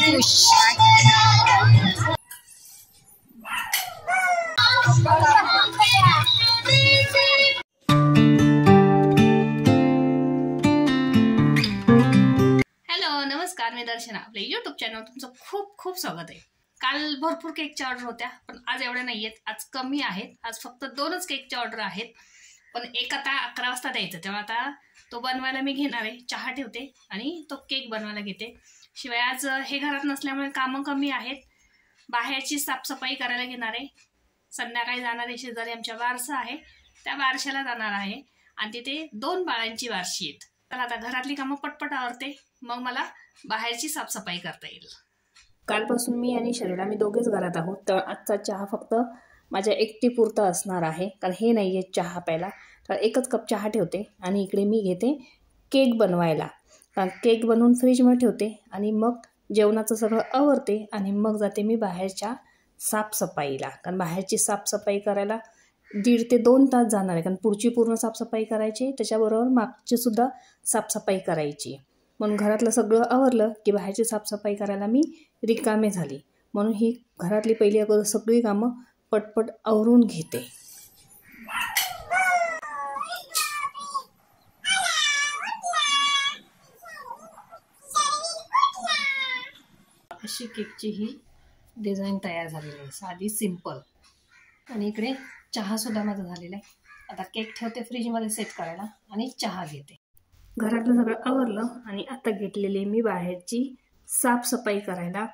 अंकुश। Hello नमस्कार, मी दर्शना। आपल्या YouTube channel तुमचं खूप खूप स्वागत आहे। काल भरपूर केकच्या ऑर्डर होत्या, पण आज एवढ्या नाही आहेत, आज कमी आहेत। आज फक्त 2च केकच्या ऑर्डर आहेत, पण एक आता 11 वाजता द्यायचं, तेव्हा आता तो बनवायला मी घेणार आहे। चहा ठेवते आणि तो केक बनवायला घेते। शिवाय आज हे घरात नसल्यामुळे कामं कमी आहेत। बाहेरची साफसफाई करायला घेणार आहे। संध्याकाळी जाणार आहे, शेजारी आमच्या बारसा आहे, त्या बारशाला जाणार आहे आणि तिथे 2 बाळांची बारशी आहेत। तर आता घरातली कामं पटपट आवरते, मग मला बाहेरची साफसफाई करता येईल। कालपासून मी आणि शरीरा मी दोघेच घरात आहोत, तर आजचा चहा फक्त माझ्या एकटी पुरता असणार आहे, कारण हे नाही आहे चहा प्यायला। तर 1च कप चहा ठेवते आणि इकडे मी घेते केक बनवायला। केक बनवून फ्रीजमध्ये ठेवते आणि मग जेवणाचं सगळं आवरते आणि मग जाते मी बाहेरच्या साफसफाईला, कारण बाहेरची साफसफाई करायला 1.5 ते 2 तास जाणार आहे, कारण पुढची पूर्ण साफसफाई करायची, त्याच्याबरोबर मागची सुद्धा साफसफाई करायची। म्हणून घरातलं सगळं आवरलं की बाहेरची साफसफाई करायला मी रिकामे झाली। म्हणून ही घरातली पहिली अगोदर सगळी कामं पटपट आवरून घेते। अशी केकची ही डिझाईन तयार झालेली आहे, साधी सिंपल। आणि इकडे चहा सुद्धा माझा झालेला आहे। आता केक ठेवते फ्रीजमध्ये सेट करायला आणि चहा घेते। घरातलं सगळं आवरलं आणि आता घेतलेली मी बाहेरची साफसफाई करायला।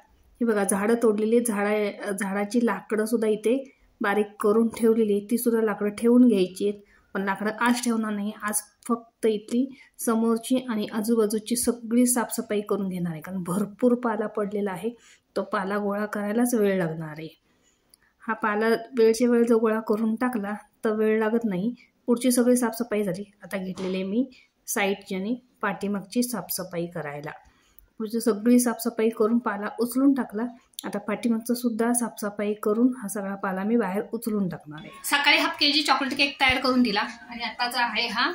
ही बघा झाडं तोडलेली, झाडाची लाकडं सुद्धा इथे बारीक करून ठेवलेली, ती सुद्धा लाकडं ठेवून घ्यायची आहेत। पण लाकडं आज ठेवणार नाही, आज फक्त इथली समोरची आणि आजूबाजूची सगळी साफसफाई करून घेणार आहे, कारण भरपूर पाला पडलेला आहे। तो पाला गोळा करायलाच वेळ लागणार आहे। हा पाला वेळच्या वेळ जो गोळा करून टाकला तर वेळ लागत नाही। पुढची सगळी साफसफाई झाली, आता घेतलेली मी साईडची आणि पाठीमागची साफसफाई करायला। पुढची सगळी साफसफाई करून पाला उचलून टाकला, आता पाठीमागचं सुद्धा साफसफाई करून हा सगळा पाला मी बाहेर उचलून टाकणार आहे। सकाळी 1/2 kg चॉकलेट केक तयार करून दिला आणि आताचा आहे हा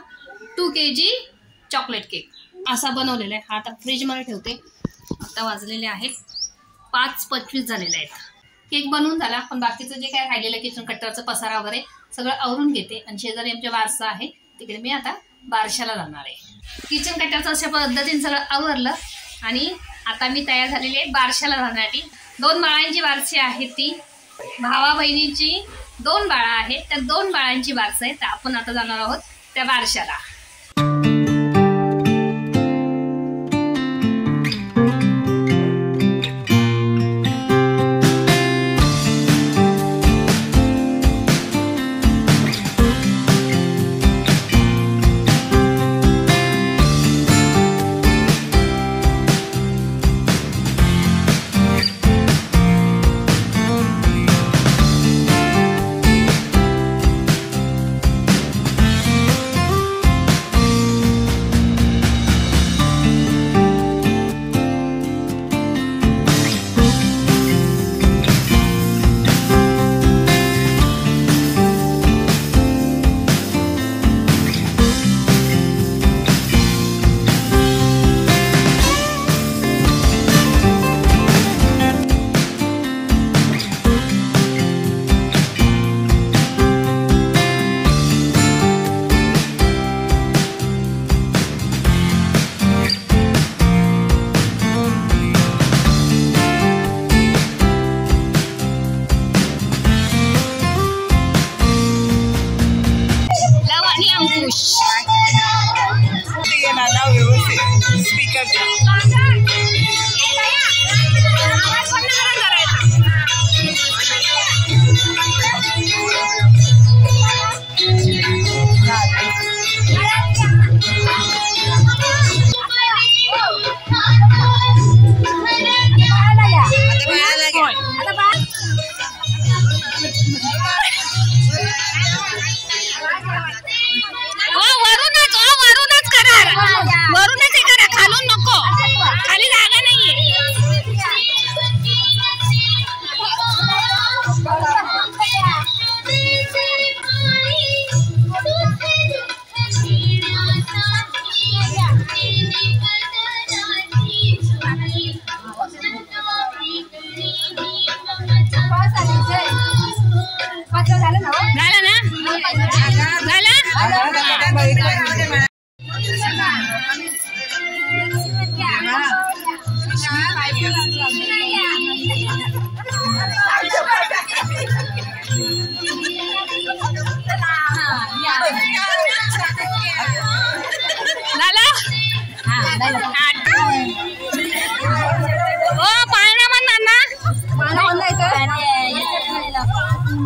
2 kg चॉकलेट केक असा बनवलेला आहे। हा आता फ्रीजमध्ये ठेवते। आता वाजलेले आहेत 5:25 झालेले आहेत। केक बनवून झाला, पण बाकीचं जे काय राहिलेलं किचन कट्टरचं पसारा वगैरे सगळं आवरून घेते आणि शेजारी आमच्या बारसा आहे, तिकडे मी आता बारशाला जाणार आहे। किचन कट्टरचं अशा पद्धतीने सगळं आवरलं आणि आता मी तयार झालेली आहे बारशाला जाण्यासाठी। 2 बाळांची बारशी आहे, ती भावा बहिणीची 2 बाळा आहेत, त्या 2 बाळांची बारस आहे। तर आपण आता जाणार आहोत त्या बारशाला।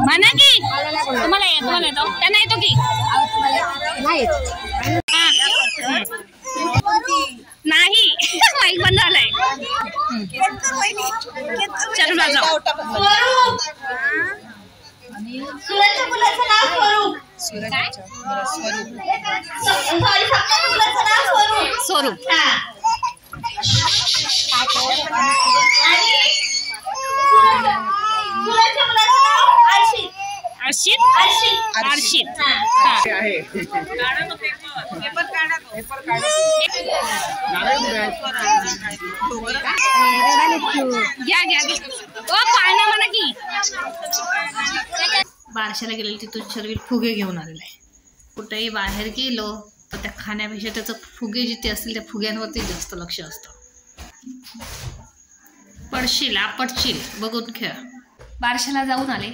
म्हणा की तुम्हाला येतो त्यांना येतो की नाही माईक बंद झालाय. चल जाऊ. स्वरूप अर्शित म्हणा की बारशाला गेलेली तिथून शर्विल फुगे घेऊन आलेले आहे. कुठेही बाहेर गेलो तर त्या खाण्यापेक्षा त्याचं फुगे जिथे असतील त्या फुग्यांवरती जास्त लक्ष असतं. पडशील आपटशील बघून खेळ. बारशाला जाऊन आले.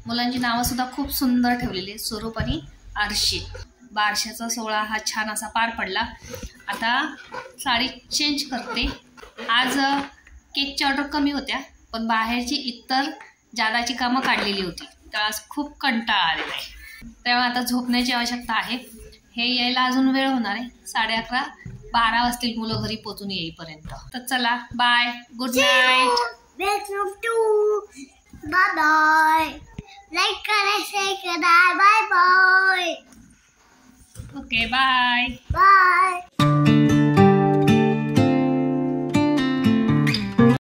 मुलांची नावं सुद्धा खूप सुंदर ठेवलेली आहेत, स्वरूप आणि अर्शित. बारशाचा सोहळा हा छान असा पार पडला. आता साडी चेंज करते. आज केकच्या ऑर्डर कमी होत्या पण बाहेरची इतर जादाची कामं काढलेली होती, तर आज खूप कंटाळा आलेला आहे. तेव्हा आता झोपण्याची आवश्यकता आहे. हे यायला अजून वेळ होणार आहे. 11:30-12 वाजतील मुलं घरी पोचून येईपर्यंत. तर चला bye, good night. Welcome to bye bye. Like करा, शेअर करा. Bye bye. Okay bye. Bye.